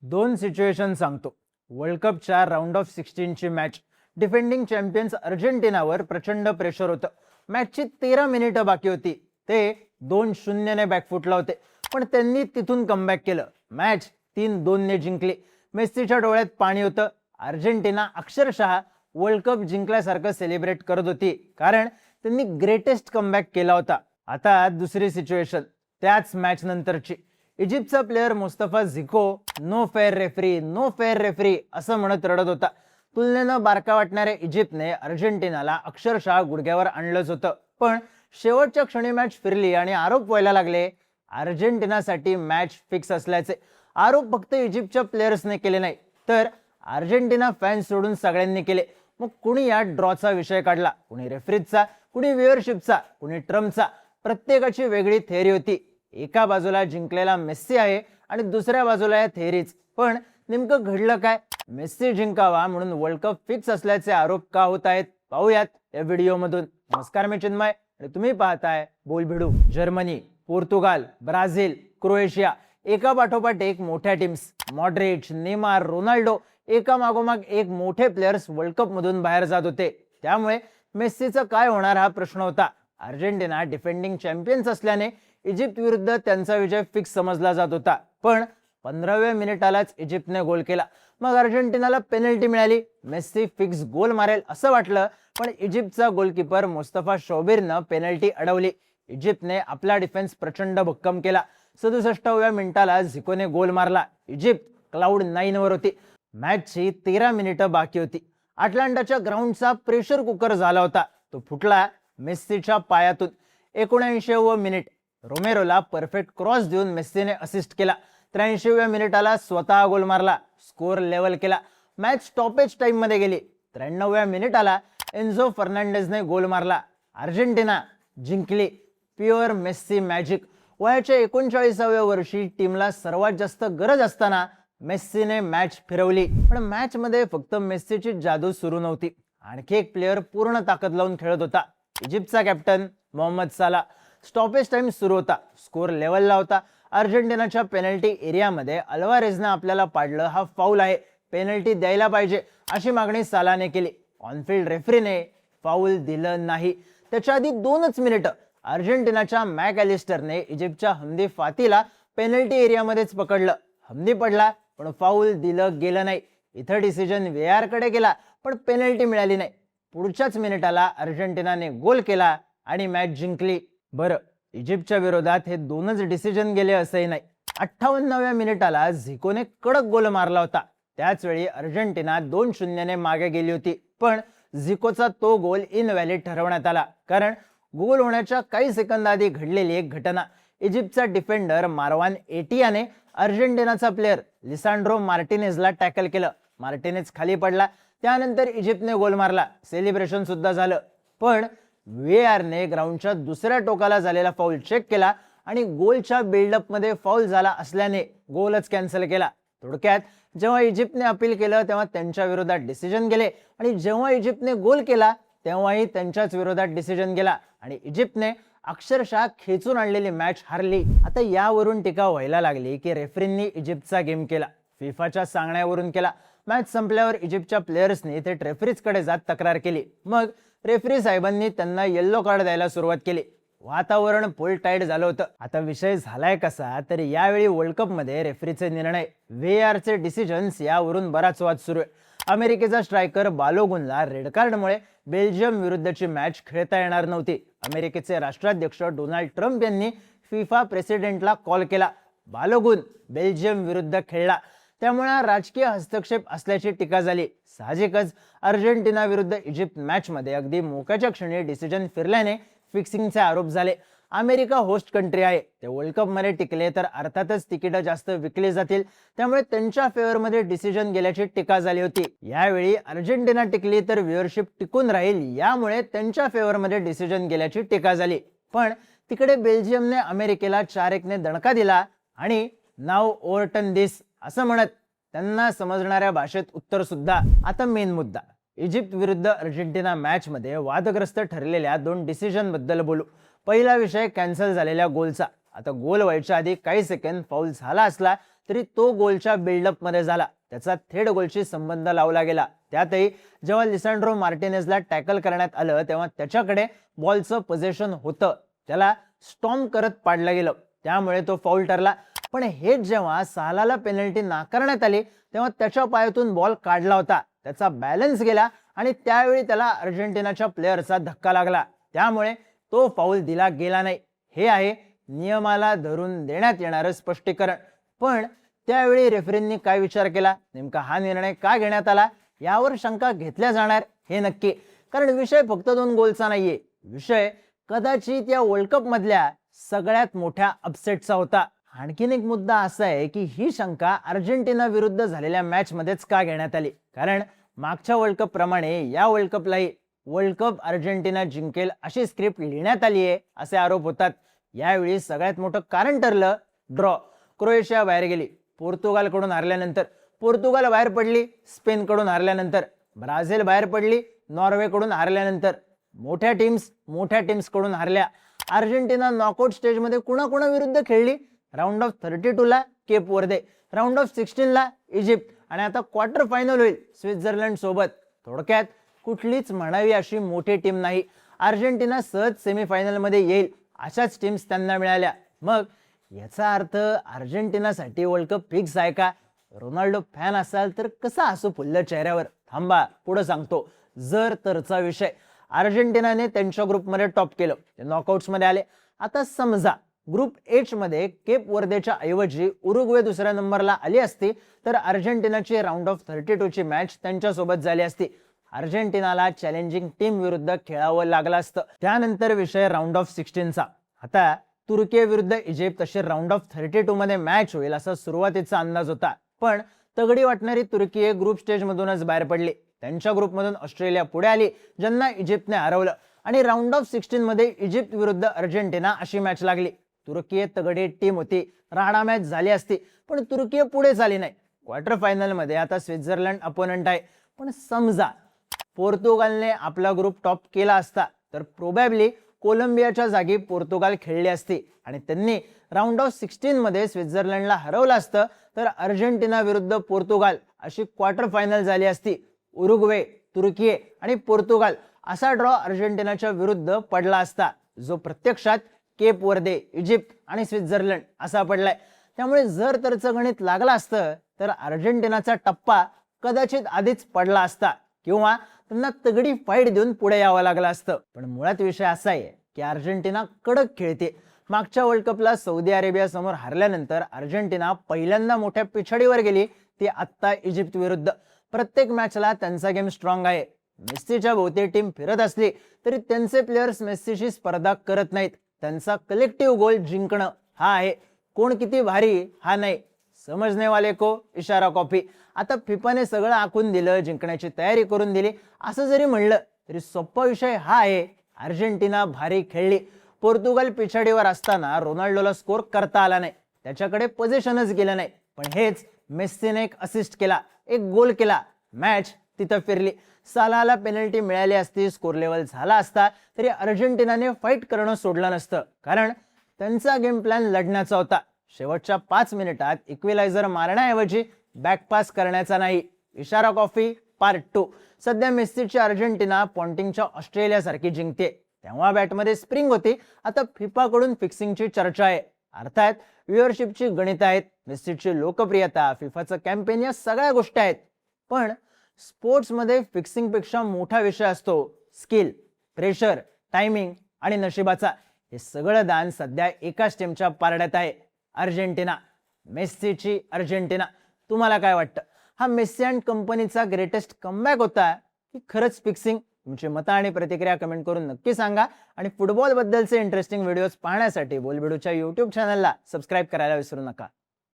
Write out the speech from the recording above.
दोन सिच्युएशन सांगतो. World कपच्या round of 16 ची मॅच. डिफेंडिंग चॅम्पियन्स अर्जेंटिनावर प्रचंड प्रेशर होतं. मॅचची 13 मिनिटं बाकी होती. ते 2-0 ने बॅकफुटला होते, पण त्यांनी तिथून कमबॅक केलं. मॅच 3-2 ने जिंकली. मेस्सीच्या डोळ्यात पाणी होतं. अर्जेंटिना अक्षरशः वर्ल्ड कप जिंकल्यासारखं सेलिब्रेट करत होती, कारण त्यांनी ग्रेटेस्ट कमबॅक केला होता. आता दुसरी सिच्युएशन, त्याच मॅच नंतरची. इजिप्तचा player Mustafa Zico no fair referee, no fair referee असं म्हणत रडत होता. तुलनेनं बारका वाटणाऱ्या इजिप्तने अर्जेंटिनाला अक्षरशः गुडघ्यावर आणलंच होतं. पण शेवटच्या क्षणी मॅच फिरली आणि आरोप व्हायला लागले अर्जेंटिनासाठी मॅच फिक्स असल्याचे. आरोप फक्त इजिप्तच्या प्लेयर्सने केले नाही, तर अर्जेंटिना फॅन्स सोडून सगळ्यांनी केले. मग कुणी या ड्रॉचा विषय काढला, कुणी रेफरीचा, कुणी व्ह्युअरशिपचा, कुणी ट्रम्पचा. प्रत्येकाची वेगळी थेअरी होती. एका बाजूला जिंकलेला मेस्सी आहे आणि दुसऱ्या बाजूला या थेअरीज. पण नेमकं घडलं काय? मेस्सी जिंकावा म्हणून वर्ल्ड कप फिक्स असल्याचे आरोप का होत आहेत, पाहूयात या व्हिडिओमधून. नमस्कार, मी चिन्मय आणि तुम्ही पाहताय Bol Bhidu. Germany, Portugal, Brazil, Croatia एका पाठोपाठ एक मोठ्या टीम्स. मॉड्रिच, नेमार, रोनाल्डो एका मागोमाग एक मोठे प्लेयर्स वर्ल्ड कप मधून बाहेर जात होते. त्यामुळे मेस्सीचं काय होणार हा प्रश्न होता. अर्जेंटिना डिफेंडिंग चॅम्पियन्स असल्याने इजिप्त विरुद्ध त्यांचा विजय फिक्स समजला जात होता. पण 15व्या मिनिटालाच इजिप्तने गोल केला. मग अर्जेंटिनाला पेनल्टी मिळाली. मेस्सी फिक्स गोल मारेल असं वाटलं, पण इजिप्तचा गोलकीपर मुस्तफा शोबीरनं पेनल्टी अडवली. इजिप्तने आपला डिफेन्स प्रचंड भक्कम केला. 67व्या मिनिटाला झिकोने गोल मारला. इजिप्त क्लाउड 9 वर होती. मॅचची 13 मिनिटं बाकी होती. अटलांटाच्या ग्राउंडचा प्रेशर कुकर झाला होता. तो फुटला मेस्सीच्या पायातून. 79व मिनिट, रोमेरोला परफेक्ट क्रॉस देऊन मेस्सीने असिस्ट केला. 83व्या मिनिटाला स्वतः गोल मारला. स्कोर लेवल केला. मॅच स्टॉपेज टाइम मध्ये गेली. 93व्या मिनिटाला एन्झो फर्नांडेजने गोल मारला. अर्जेंटिना जिंकली. Pure Messi magic. वयाच्या 39व्या वर्षी टीमला सर्वात जास्त गरज असताना मेस्सीने मॅच फिरवली. पण मॅच मध्ये फक्त मेस्सीची जादू सुरू नव्हती. आणखी एक प्लेअर पूर्ण ताकद लावून खेळत होता. इजिप्तचा कॅप्टन मोहम्मद साला. स्टॉपेज टाइम सुरू होता. स्कोर लेवलला होता. अर्जेंटिनाच्या पेनल्टी एरियामध्ये अल्वारेझने आपल्याला पाडलं. हा फाऊल आहे, पेनल्टी द्यायला पाहिजे अशी मागणी सालाने केली. ऑनफिल्ड रेफरीने फाऊल दिलं नाही. त्याच्या आधी 2च मिनिटं अर्जेंटिनाच्या मॅक ॲलिस्टरने इजिप्तच्या हमदी फातीला पेनल्टी एरियामध्येच पकडलं. हमदी पडला, पण फाऊल दिलं गेलं नाही. इथं डिसिजन VAR कडे गेला, पण पेनल्टी मिळाली नाही. पुढच्याच मिनिटाला अर्जेंटिनाने गोल केला आणि मॅच जिंकली. बरं, इजिप्तच्या विरोधात हे 2च डिसिजन गेले असंही नाही. 58व्या मिनिटाला झिकोने कडक गोल मारला होता. त्याच वेळी अर्जेंटिना 2-0 ने मागे गेली होती. पण झिकोचा तो गोल इनव्हॅलिड ठरवण्यात आला, कारण गोल होण्याच्या काही सेकंद आधी घडलेली एक घटना. इजिप्तचा defender Marwan एटियाने अर्जेंटिनाचा player Lisandro मार्टिनेजला tackle केलं. मार्टिनेज खाली पडला. त्यानंतर इजिप्तने गोल मारला. सेलिब्रेशन सुद्धा झालं. पण VAR ने ग्राउंडच्या दुसऱ्या टोकाला झालेला फाऊल चेक केला आणि गोलच्या बिल्डअप मध्ये फाऊल झाला असल्याने गोलच कॅन्सल केला. थोडक्यात, जेव्हा इजिप्तने अपील केलं तेव्हा त्यांच्या विरोधात डिसिजन गेले, आणि जेव्हा इजिप्तने गोल केला तेव्हाही त्यांच्याच विरोधात डिसिजन गेला आणि इजिप्तने अक्षरशः खेचून आणलेली मॅच हारली. आता यावरून टीका व्हायला लागली की रेफरींनी इजिप्तचा गेम केला, फिफाच्या सांगण्यावरून केला. मॅच संपल्यावर इजिप्तच्या प्लेयर्सनी थेट रेफरीजकडे जात तक्रार केली. मग रेफरी साहेबांनी त्यांना येल्लो कार्ड द्यायला सुरुवात केली. वातावरण फुल टाईट झालं होतं. आता विषय झालाय कसा, तर यावेळी वर्ल्ड कप मध्ये रेफरीचे निर्णय, VAR चे डिसिजन्स यावरून बराच वाद सुरू आहे. अमेरिकेचा स्ट्रायकर बालोगुनला रेड कार्डमुळे बेल्जियम विरुद्धची मॅच खेळता येणार नव्हती. अमेरिकेचे राष्ट्राध्यक्ष डोनाल्ड ट्रम्प यांनी फिफा प्रेसिडेंटला कॉल केला. बालोगुन बेल्जियम विरुद्ध खेळला, त्यामुळे राजकीय हस्तक्षेप असल्याची टीका झाली. साहजिकच अर्जेंटिना विरुद्ध इजिप्त मॅच मध्ये अगदी मोक्याच्या क्षणी डिसिजन फिरल्याने फिक्सिंगचे आरोप झाले. अमेरिका होस्ट कंट्री आहे, ते वर्ल्ड कप मध्ये टिकले तर अर्थातच तिकीटं जास्त विकली जातील, त्यामुळे त्यांच्या फेवर मध्ये डिसिजन गेल्याची टीका झाली होती. यावेळी अर्जेंटिना टिकली तर व्ह्युअरशिप टिकून राहील, यामुळे त्यांच्या फेवर मध्ये डिसिजन गेल्याची टीका झाली. पण तिकडे बेल्जियमने अमेरिकेला 4-1 ने दणका दिला आणि नाव ओव्हरटर्न दिस असं म्हणत त्यांना समजणाऱ्या भाषेत उत्तर सुद्धा. आता मेन मुद्दा, इजिप्त विरुद्ध अर्जेंटिना मॅच मध्ये वादग्रस्त ठरलेल्या 2 डिसिजन बद्दल बोलू. पहिला विषय कॅन्सल झालेल्या गोलचा. आता गोल व्हायच्या आधी काही सेकंद फाऊल झाला असला तरी तो गोलच्या बिल्डअप मध्ये झाला, त्याचा थेट गोलशी संबंध लावला गेला. त्यातही जेव्हा लिसँड्रो मार्टिनेजला टॅकल करण्यात आलं तेव्हा त्याच्याकडे बॉलचं पोझिशन होतं, त्याला स्टॉम्प करत पाडलं गेलं, त्यामुळे तो फाऊल ठरला. पण हेच जेव्हा सालाला पेनल्टी नाकारण्यात आली तेव्हा त्याच्या पायातून बॉल काढला होता, त्याचा बॅलन्स गेला आणि त्यावेळी त्याला अर्जेंटिनाच्या प्लेयरचा धक्का लागला, त्यामुळे तो फाऊल दिला गेला नाही. हे आहे नियमाला धरून देण्यात येणारं स्पष्टीकरण. पण त्यावेळी रेफरींनी काय विचार केला, नेमका हा निर्णय का घेण्यात आला यावर शंका घेतल्या जाणार हे नक्की. कारण विषय फक्त 2 गोलचा नाहीये, विषय कदाचित या वर्ल्ड कप मधल्या सगळ्यात मोठ्या अपसेटचा होता. आणखीन एक मुद्दा असा आहे की ही शंका अर्जेंटिना विरुद्ध झालेल्या मॅच मध्येच का घेण्यात आली, कारण मागच्या वर्ल्ड कप प्रमाणे या वर्ल्ड कपलाही वर्ल्ड कप अर्जेंटिना जिंकेल अशी स्क्रिप्ट लिहिण्यात आली आहे असे आरोप होतात. यावेळी सगळ्यात मोठं कारण ठरलं ड्रॉ. क्रोएशिया बाहेर गेली, पोर्तुगालकडून हारल्यानंतर, पोर्तुगाल बाहेर पडली स्पेन कडून हारल्यानंतर, ब्राझील बाहेर पडली नॉर्वेकडून हारल्यानंतर. मोठ्या टीम्स कडून हारल्या. अर्जेंटिना नॉकआउट स्टेजमध्ये कुणाकुणाविरुद्ध खेळली, राऊंड ऑफ 32 ला केप वर्दे, राऊंड ऑफ 16 ला इजिप्त आणि आता क्वार्टर फायनल होईल स्वित्झर्लंड सोबत. थोडक्यात कुठलीच म्हणावी अशी मोठी टीम नाही. अर्जेंटिना सहज सेमीफायनल मध्ये येईल अशाच टीम्स त्यांना मिळाल्या. मग याचा अर्थ अर्जेंटिनासाठी वर्ल्ड कप फिक्स आहे का? रोनाल्डो फॅन असाल तर कसा असू फुल्ल चेहऱ्यावर? थांबा, पुढे सांगतो. जर तरचा विषय. अर्जेंटिनाने त्यांच्या ग्रुपमध्ये टॉप केलं, ते नॉकआउट्स मध्ये आले. आता समजा ग्रुप एच मध्ये केप वर्देच्या ऐवजी उरुग्वे दुसऱ्या नंबरला आली असती तर अर्जेंटिनाची राऊंड ऑफ 32 ची मॅच त्यांच्यासोबत झाली असती. अर्जेंटिनाला चॅलेंजिंग टीम विरुद्ध खेळावं लागलं असतं. त्यानंतर विषय राऊंड ऑफ 16 चा. आता तुर्की विरुद्ध इजिप्त अशी राऊंड ऑफ 32 मध्ये मॅच होईल असा सुरुवातीचा अंदाज होता, पण तगडी वाटणारी तुर्की ग्रुप स्टेज मधूनच बाहेर पडली. त्यांच्या ग्रुपमधून ऑस्ट्रेलिया पुढे आली, ज्यांना इजिप्तने हरवलं, आणि राऊंड ऑफ 16 मध्ये इजिप्त विरुद्ध अर्जेंटिना अशी मॅच लागली. तुर्की तगडी टीम होती, राडा मॅच झाली असती, पण तुर्की पुढे झाली नाही. क्वार्टर फायनल मध्ये आता स्वित्झर्लंड अपोनंट आहे. पण समजा पोर्तुगालने आपला ग्रुप टॉप केला असता तर प्रोबॅबली कोलंबियाच्या जागी पोर्तुगाल खेळली असती आणि त्यांनी राऊंड ऑफ 16 मध्ये स्वित्झर्लंडला हरवलं असतं तर अर्जेंटिना विरुद्ध पोर्तुगाल अशी क्वार्टर फायनल झाली असती. उरुग्वे, तुर्की आणि पोर्तुगाल असा ड्रॉ अर्जेंटिनाच्या विरुद्ध पडला असता, जो प्रत्यक्षात केप वर्दे, इजिप्त आणि स्वित्झर्लंड असा पडलाय. त्यामुळे जर तरचं गणित लागलं असतं तर अर्जेंटिनाचा टप्पा कदाचित आधीच पडला असता किंवा त्यांना तगडी फाईट देऊन पुढे यावं लागलं असतं. पण मुळात विषय असा आहे की अर्जेंटिना कडक खेळते. मागच्या वर्ल्ड कपला सौदी अरेबिया समोर हरल्यानंतर अर्जेंटिना पहिल्यांदा मोठ्या पिछाडीवर गेली, ती आत्ता इजिप्त विरुद्ध. प्रत्येक मॅचला त्यांचा गेम स्ट्रॉंग आहे. मेस्सीच्या भोवती टीम फिरत असली तरी त्यांचे प्लेयर्स मेस्सीशी स्पर्धा करत नाहीत. त्यांचा कलेक्टिव्ह गोल जिंकणं हा आहे, कोण किती भारी हा नाही. समजने वाले को इशारा कॉपी. आता फिफाने सगळं आखून दिलं, जिंकण्याची तयारी करून दिली असं जरी म्हणलं तरी सोपा विषय हा आहे, अर्जेंटिना भारी खेळली. पोर्तुगाल पिछाडीवर असताना रोनाल्डोला स्कोर करता आला नाही, त्याच्याकडे पोझिशनच गेलं नाही. पण हेच मेस्सीने एक असिस्ट केला, एक गोल केला, मॅच तिथं फिरली. सालाला पेनल्टी मिळाली असती, स्कोर लेवल झाला असता तरी अर्जेंटिनाने फाईट करणं सोडलं नसतं, कारण त्यांचा गेम प्लॅन लढण्याचा होता. शेवटच्या 5 मिनिटात इक्विलायझर मारण्याऐवजी बॅकपास करण्याचा नाही. इशारा कॉफी पार्ट 2. सध्या मेस्सीची अर्जेंटिना पॉन्टिंगच्या ऑस्ट्रेलिया सारखी जिंकते. तेव्हा बॅटमध्ये स्प्रिंग होती, आता फिफा कडून फिक्सिंगची चर्चा आहे. अर्थात व्ह्युअरशिपची गणित आहेत, मेस्सीची लोकप्रियता, फिफाचं कॅम्पेन, या सगळ्या गोष्टी आहेत. पण स्पोर्ट्समध्ये फिक्सिंग पेक्षा मोठा विषय असतो स्किल, प्रेशर, टायमिंग आणि नशिबाचा. हे सगळं दान सध्या एकाच टीमच्या पारड्यात आहे, अर्जेंटिना. मेस्सीची अर्जेंटिना. तुम्हाला काय वाटतं, हा मेस्सी अँड कंपनीचा ग्रेटेस्ट कमबॅक होता की खरंच फिक्सिंग? तुमची मतं आणि प्रतिक्रिया कमेंट करून नक्की सांगा. आणि फुटबॉल बद्दलचे इंटरेस्टिंग व्हिडिओज पाहण्यासाठी बोलबिडूच्या YouTube चॅनलला सबस्क्राईब करायला विसरू नका.